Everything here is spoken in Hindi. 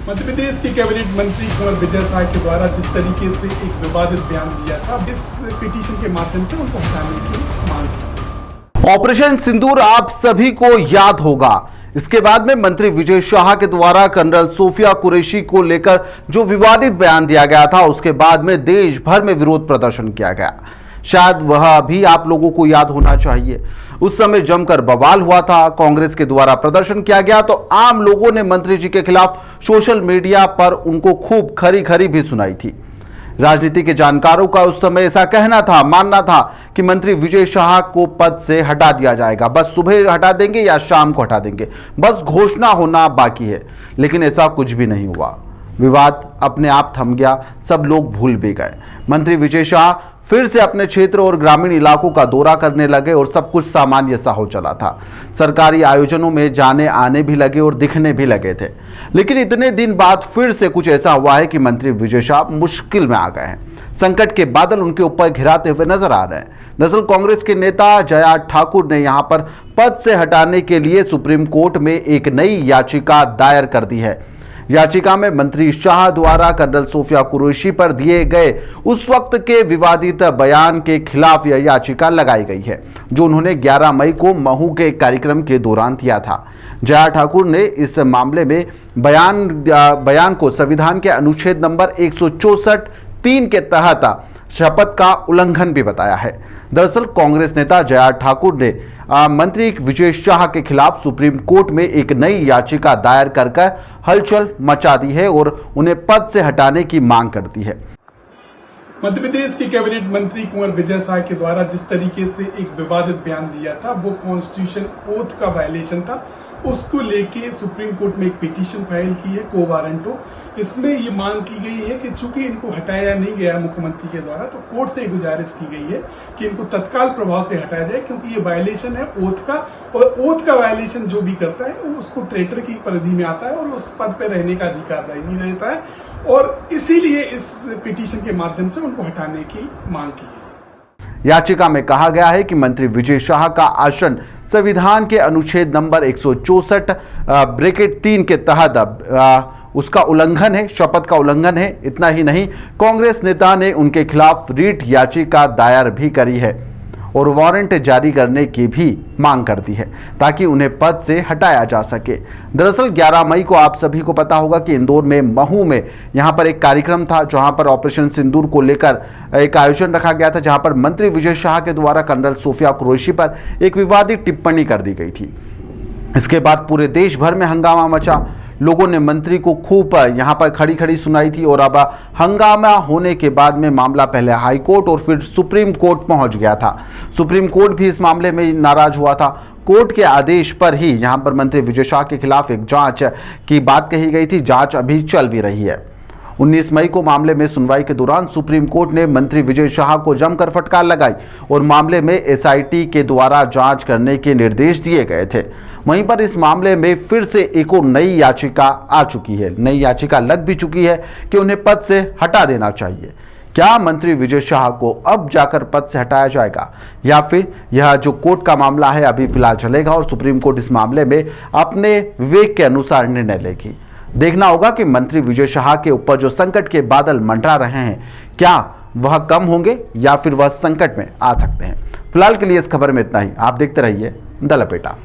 मध्य प्रदेश के कैबिनेट मंत्री कुंवर विजय शाह के द्वारा जिस तरीके से एक विवादित बयान दिया था, इस पिटीशन के माध्यम से उनको हटाने की मांग की। ऑपरेशन सिंदूर आप सभी को याद होगा। इसके बाद में मंत्री विजय शाह के द्वारा कर्नल सोफिया कुरैशी को लेकर जो विवादित बयान दिया गया था, उसके बाद में देश भर में विरोध प्रदर्शन किया गया। शायद वह भी आप लोगों को याद होना चाहिए। उस समय जमकर बवाल हुआ था, कांग्रेस के द्वारा प्रदर्शन किया गया तो आम लोगों ने मंत्री जी के खिलाफ सोशल मीडिया पर उनको खूब खरी खरी भी सुनाई थी। राजनीति के जानकारों का उस समय ऐसा कहना था, मानना था कि मंत्री विजय शाह को पद से हटा दिया जाएगा, बस सुबह हटा देंगे या शाम को हटा देंगे, बस घोषणा होना बाकी है। लेकिन ऐसा कुछ भी नहीं हुआ। विवाद अपने आप थम गया, सब लोग भूल भी गए। मंत्री विजय शाह फिर से अपने क्षेत्र और ग्रामीण इलाकों का दौरा करने लगे और सब कुछ सामान्य सा हो चला था। सरकारी आयोजनों में जाने आने भी लगे और दिखने भी लगे थे। लेकिन इतने दिन बाद फिर से कुछ ऐसा हुआ है कि मंत्री विजय शाह मुश्किल में आ गए हैं। संकट के बादल उनके ऊपर घिराते हुए नजर आ रहे हैं। दरअसल कांग्रेस के नेता जया ठाकुर ने यहां पर पद से हटाने के लिए सुप्रीम कोर्ट में एक नई याचिका दायर कर दी है। याचिका में मंत्री शाह द्वारा कर्नल सोफिया कुरैशी पर दिए गए उस वक्त के विवादित बयान के खिलाफ यह याचिका लगाई गई है, जो उन्होंने 11 मई को महू के कार्यक्रम के दौरान दिया था। जया ठाकुर ने इस मामले में बयान को संविधान के अनुच्छेद नंबर 164(3) के तहत शपथ का उल्लंघन भी बताया है। दरअसल कांग्रेस नेता जया ठाकुर ने मंत्री विजय शाह के खिलाफ सुप्रीम कोर्ट में एक नई याचिका दायर कर हलचल मचा दी है और उन्हें पद से हटाने की मांग करती है। मध्य प्रदेश के कैबिनेट मंत्री कुंवर विजय शाह के द्वारा जिस तरीके से एक विवादित बयान दिया था, वो कॉन्स्टिट्यूशन ओथ का वायलेशन था। उसको लेके सुप्रीम कोर्ट में एक पिटीशन फाइल की है, को वारंटो। इसमें ये मांग की गई है कि चूंकि इनको हटाया नहीं गया मुख्यमंत्री के द्वारा, तो कोर्ट से गुजारिश की गई है कि इनको तत्काल प्रभाव से हटाया जाए, क्योंकि ये वायलेशन है ओथ का, और ओथ का वायलेशन जो भी करता है वो उसको ट्रेटर की परिधि में आता है और उस पद पर रहने का अधिकार नहीं रहता है, और इसीलिए इस पिटीशन के माध्यम से उनको हटाने की मांग की है। याचिका में कहा गया है कि मंत्री विजय शाह का आसन संविधान के अनुच्छेद नंबर 164(3) के तहत उसका उल्लंघन है, शपथ का उल्लंघन है। इतना ही नहीं, कांग्रेस नेता ने उनके खिलाफ रीट याचिका दायर भी करी है और वारंट जारी करने की भी मांग कर दी है, ताकि उन्हें पद से हटाया जा सके। दरअसल 11 मई को आप सभी को पता होगा कि इंदौर में महू में यहां पर एक कार्यक्रम था, जहां पर ऑपरेशन सिंदूर को लेकर एक आयोजन रखा गया था, जहां पर मंत्री विजय शाह के द्वारा कर्नल सोफिया कुरैशी पर एक विवादित टिप्पणी कर दी गई थी। इसके बाद पूरे देश भर में हंगामा मचा। लोगों ने मंत्री को खूब यहां पर खड़ी खड़ी सुनाई थी और अब हंगामा होने के बाद में मामला पहले हाई कोर्ट और फिर सुप्रीम कोर्ट पहुंच गया था। सुप्रीम कोर्ट भी इस मामले में नाराज हुआ था। कोर्ट के आदेश पर ही यहां पर मंत्री विजय शाह के खिलाफ एक जांच की बात कही गई थी। जांच अभी चल भी रही है। 19 मई को मामले में सुनवाई के दौरान सुप्रीम कोर्ट ने मंत्री विजय शाह को जमकर फटकार लगाई और मामले में एसआईटी के द्वारा जांच करने के निर्देश दिए गए थे। वहीं पर इस मामले में फिर से एक और नई याचिका आ चुकी है, नई याचिका लग भी चुकी है कि उन्हें पद से हटा देना चाहिए। क्या मंत्री विजय शाह को अब जाकर पद से हटाया जाएगा, या फिर यह जो कोर्ट का मामला है अभी फिलहाल चलेगा और सुप्रीम कोर्ट इस मामले में अपने विवेक के अनुसार निर्णय लेगी। देखना होगा कि मंत्री विजय शाह के ऊपर जो संकट के बादल मंडरा रहे हैं, क्या वह कम होंगे या फिर वह संकट में आ सकते हैं। फिलहाल के लिए इस खबर में इतना ही। आप देखते रहिए द लपेटा।